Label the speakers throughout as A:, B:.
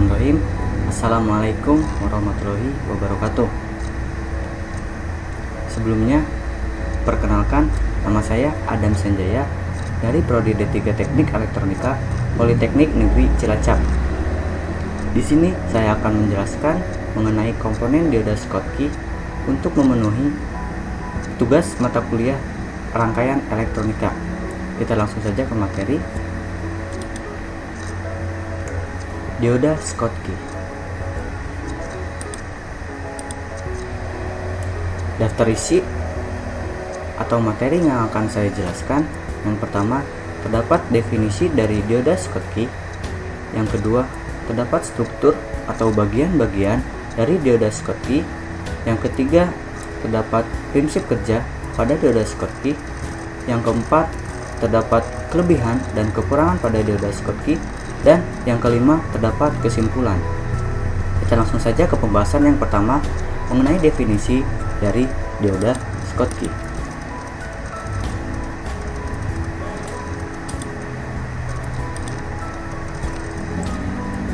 A: Bismillahirrahmanirrahim. Assalamualaikum warahmatullahi wabarakatuh. Sebelumnya, perkenalkan, nama saya Adam Sanjaya dari Prodi D3 Teknik Elektronika Politeknik Negeri Cilacap. Di sini saya akan menjelaskan mengenai komponen dioda Schottky untuk memenuhi tugas mata kuliah rangkaian elektronika. Kita langsung saja ke materi. Dioda Schottky. Daftar isi atau materi yang akan saya jelaskan. Yang pertama, terdapat definisi dari dioda Schottky. Yang kedua, terdapat struktur atau bagian-bagian dari dioda Schottky. Yang ketiga, terdapat prinsip kerja pada dioda Schottky. Yang keempat, terdapat kelebihan dan kekurangan pada dioda Schottky. Dan yang kelima, terdapat kesimpulan. Kita langsung saja ke pembahasan yang pertama mengenai definisi dari dioda Schottky.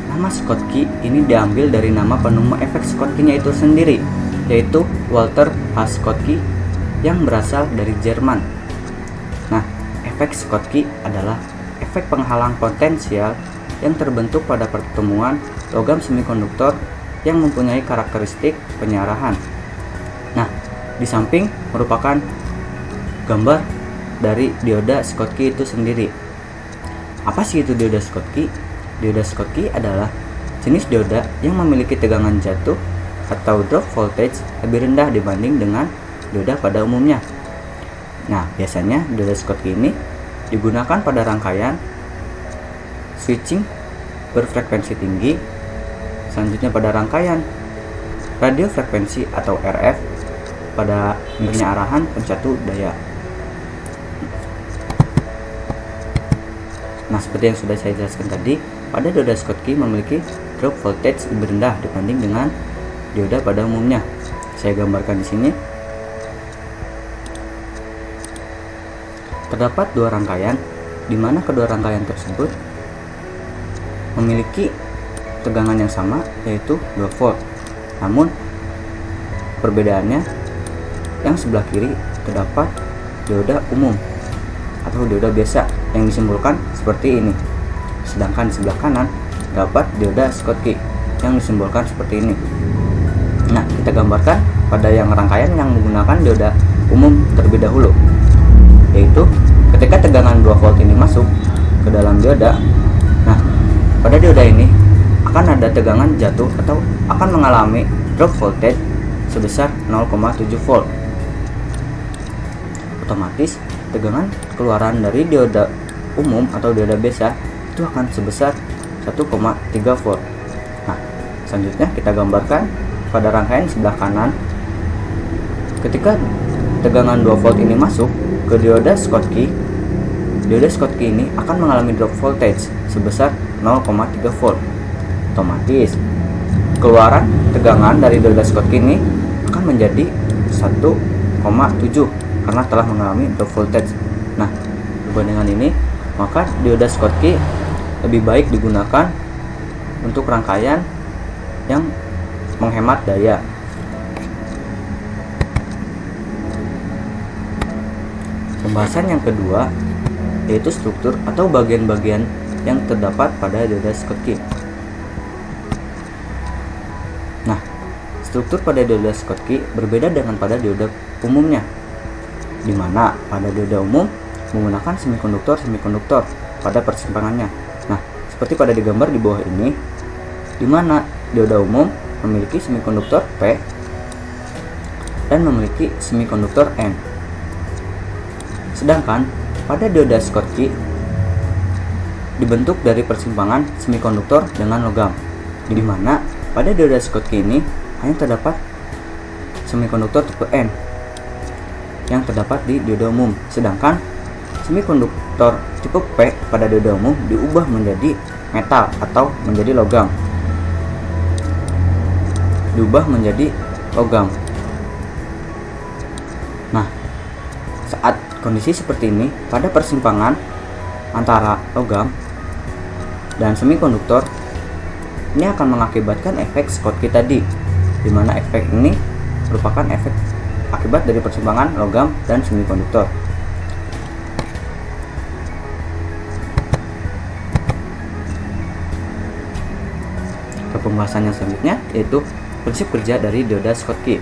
A: Nama Schottky ini diambil dari nama penemu efek Schottky-nya itu sendiri, yaitu Walter H. Schottky yang berasal dari Jerman. Nah, efek Schottky adalah efek penghalang potensial yang terbentuk pada pertemuan logam semikonduktor yang mempunyai karakteristik penyarahan. Nah, di samping merupakan gambar dari dioda Schottky itu sendiri. Apa sih itu dioda Schottky? Dioda Schottky adalah jenis dioda yang memiliki tegangan jatuh atau drop voltage lebih rendah dibanding dengan dioda pada umumnya. Nah, biasanya dioda Schottky ini digunakan pada rangkaian switching berfrekuensi tinggi, selanjutnya pada rangkaian radio frekuensi atau RF pada arahan pencatu daya. Nah, seperti yang sudah saya jelaskan tadi, pada dioda Schottky memiliki drop voltage lebih rendah dibanding dengan dioda pada umumnya. Saya gambarkan di sini. Terdapat dua rangkaian, di mana kedua rangkaian tersebut memiliki tegangan yang sama, yaitu 2 volt. Namun perbedaannya, yang sebelah kiri terdapat dioda umum atau dioda biasa yang disimbolkan seperti ini, sedangkan di sebelah kanan terdapat dioda Schottky yang disimbolkan seperti ini. Nah, kita gambarkan pada yang rangkaian yang menggunakan dioda umum terlebih dahulu, yaitu ketika tegangan 2 volt ini masuk ke dalam dioda. Nah, pada dioda ini akan ada tegangan jatuh atau akan mengalami drop voltage sebesar 0,7 volt. Otomatis tegangan keluaran dari dioda umum atau dioda biasa itu akan sebesar 1,3 volt. Nah, selanjutnya kita gambarkan pada rangkaian sebelah kanan. Ketika tegangan 2 volt ini masuk ke dioda Schottky ini akan mengalami drop voltage sebesar 0,3 volt. Otomatis keluaran tegangan dari dioda Schottky ini akan menjadi 1,7 karena telah mengalami drop voltage. Nah, dengan ini maka dioda Schottky lebih baik digunakan untuk rangkaian yang menghemat daya. Pembahasan yang kedua yaitu struktur atau bagian-bagian yang terdapat pada dioda Schottky. Nah, struktur pada dioda Schottky berbeda dengan pada dioda umumnya, di mana pada dioda umum menggunakan semikonduktor pada persimpangannya. Nah, seperti pada digambar di bawah ini, di mana dioda umum memiliki semikonduktor P dan memiliki semikonduktor N. Sedangkan pada dioda Schottky dibentuk dari persimpangan semikonduktor dengan logam, di mana pada dioda Schottky ini hanya terdapat semikonduktor tipe N yang terdapat di dioda umum, sedangkan semikonduktor tipe P pada dioda umum diubah menjadi metal atau menjadi logam. Nah, saat kondisi seperti ini pada persimpangan antara logam dan semikonduktor, ini akan mengakibatkan efek Schottky tadi, di mana efek ini merupakan efek akibat dari persimpangan logam dan semikonduktor. Ke pembahasan yang selanjutnya, yaitu prinsip kerja dari dioda Schottky.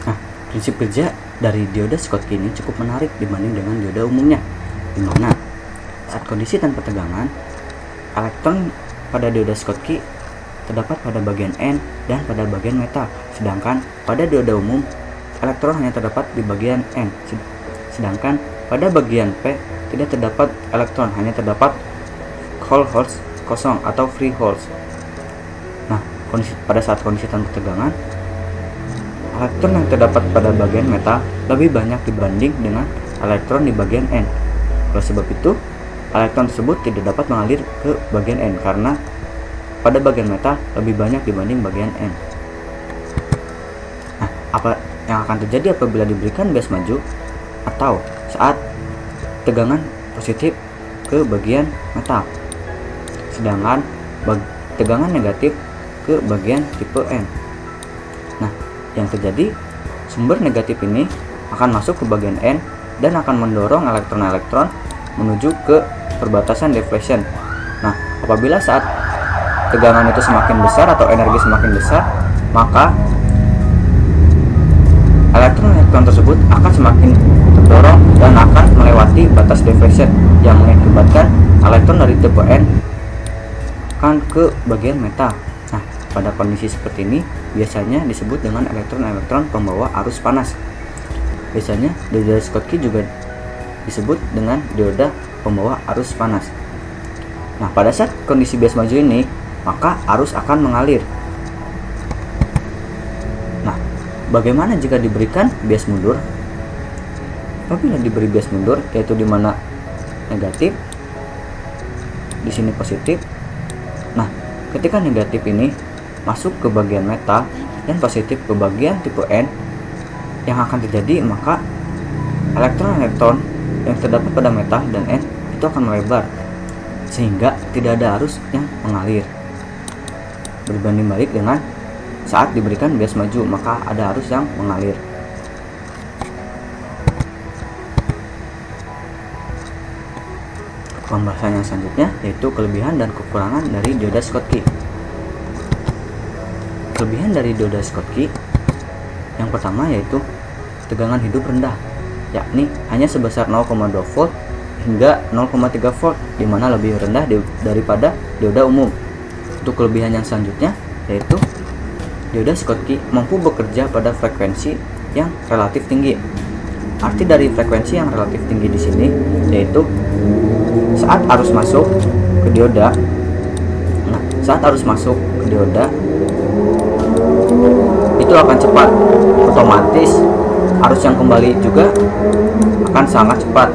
A: Nah, prinsip kerja dari dioda Schottky ini cukup menarik dibanding dengan dioda umumnya, di mana saat kondisi tanpa tegangan, elektron pada dioda Schottky terdapat pada bagian N dan pada bagian metal, sedangkan pada dioda umum elektron hanya terdapat di bagian N, sedangkan pada bagian P tidak terdapat elektron, hanya terdapat holes kosong atau free holes. Nah, pada saat kondisi tanpa tegangan, elektron yang terdapat pada bagian metal lebih banyak dibanding dengan elektron di bagian N. Oleh sebab itu, elektron tersebut tidak dapat mengalir ke bagian N karena pada bagian metal lebih banyak dibanding bagian N. Nah, apa yang akan terjadi apabila diberikan bias maju atau saat tegangan positif ke bagian metal, sedangkan tegangan negatif ke bagian tipe N? Nah, yang terjadi, sumber negatif ini akan masuk ke bagian N dan akan mendorong elektron-elektron menuju ke perbatasan deflection. Nah, apabila saat tegangan itu semakin besar atau energi semakin besar, maka elektron-elektron tersebut akan semakin terdorong dan akan melewati batas deflection yang mengakibatkan elektron dari tipe N akan ke bagian metal. Nah, pada kondisi seperti ini biasanya disebut dengan elektron-elektron pembawa arus panas. Biasanya dioda Schottky juga disebut dengan dioda pembawa arus panas. Nah, pada saat kondisi bias maju ini, maka arus akan mengalir. Nah, bagaimana jika diberikan bias mundur? Apabila diberi bias mundur, yaitu di mana negatif, di sini positif. Nah, ketika negatif ini masuk ke bagian metal dan positif ke bagian tipe N, yang akan terjadi maka elektron-elektron yang terdapat pada metal dan N itu akan melebar sehingga tidak ada arus yang mengalir. Berbanding balik dengan saat diberikan bias maju, maka ada arus yang mengalir. Pembahasan yang selanjutnya yaitu kelebihan dan kekurangan dari dioda Schottky. Kelebihan dari dioda Schottky yang pertama yaitu tegangan hidup rendah, yakni hanya sebesar 0,2 volt hingga 0,3 volt, di mana lebih rendah daripada dioda umum. Untuk kelebihan yang selanjutnya yaitu dioda Schottky mampu bekerja pada frekuensi yang relatif tinggi. Arti dari frekuensi yang relatif tinggi di sini yaitu saat arus masuk ke dioda. Nah, saat arus masuk ke dioda itu akan cepat, otomatis arus yang kembali juga akan sangat cepat.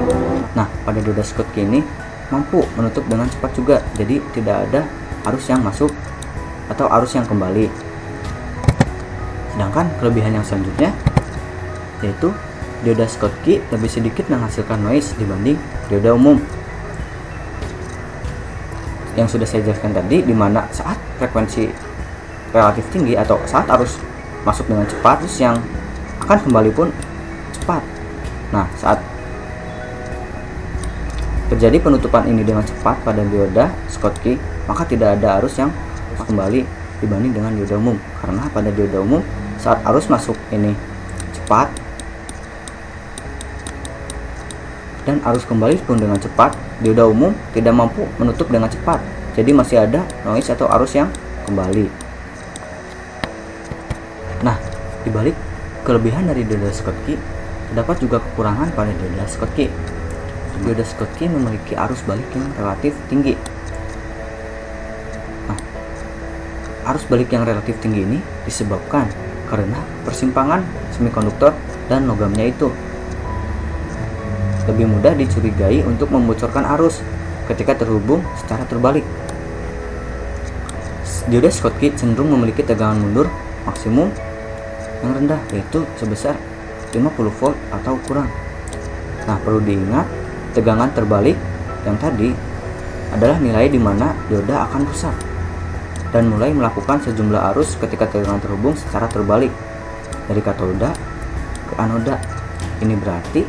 A: Nah, pada dioda Schottky ini mampu menutup dengan cepat juga, jadi tidak ada arus yang masuk atau arus yang kembali. Sedangkan kelebihan yang selanjutnya yaitu dioda Schottky lebih sedikit menghasilkan noise dibanding dioda umum. Yang sudah saya jelaskan tadi, di mana saat frekuensi relatif tinggi atau saat arus masuk dengan cepat, terus yang akan kembali pun cepat. Nah, saat terjadi penutupan ini dengan cepat pada dioda Schottky, maka tidak ada arus yang kembali dibanding dengan dioda umum. Karena pada dioda umum saat arus masuk ini cepat dan arus kembali pun dengan cepat, dioda umum tidak mampu menutup dengan cepat, jadi masih ada noise atau arus yang kembali. Nah, dibalik kelebihan dari dioda Schottky, terdapat juga kekurangan pada dioda Schottky. Dioda Schottky memiliki arus balik yang relatif tinggi. Nah, arus balik yang relatif tinggi ini disebabkan karena persimpangan semikonduktor dan logamnya itu lebih mudah dicurigai untuk membocorkan arus ketika terhubung secara terbalik. Dioda Schottky cenderung memiliki tegangan mundur maksimum yang rendah, yaitu sebesar 50 volt atau kurang. Nah, perlu diingat tegangan terbalik yang tadi adalah nilai di mana dioda akan rusak dan mulai melakukan sejumlah arus ketika tegangan terhubung secara terbalik dari katoda ke anoda. Ini berarti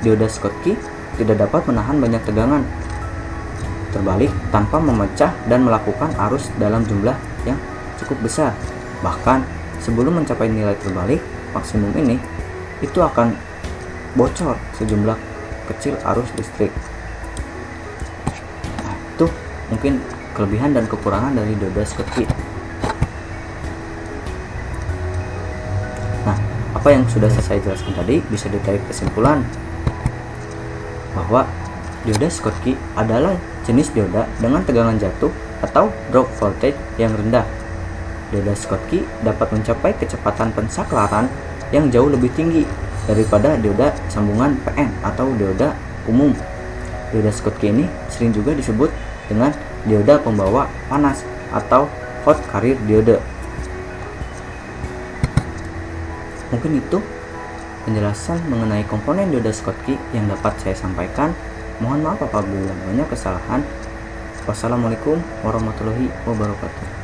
A: dioda Schottky tidak dapat menahan banyak tegangan terbalik tanpa memecah dan melakukan arus dalam jumlah yang cukup besar. Bahkan sebelum mencapai nilai terbalik maksimum ini, itu akan bocor sejumlah kecil arus listrik. Nah, itu mungkin kelebihan dan kekurangan dari dioda Schottky. Nah, apa yang sudah saya jelaskan tadi bisa ditarik kesimpulan bahwa dioda Schottky adalah jenis dioda dengan tegangan jatuh atau drop voltage yang rendah. Dioda Schottky dapat mencapai kecepatan pensaklaran yang jauh lebih tinggi daripada dioda sambungan PN atau dioda umum. Dioda Schottky ini sering juga disebut dengan dioda pembawa panas atau hot carrier diode. Mungkin itu penjelasan mengenai komponen dioda Schottky yang dapat saya sampaikan. Mohon maaf apabila banyak kesalahan. Wassalamualaikum warahmatullahi wabarakatuh.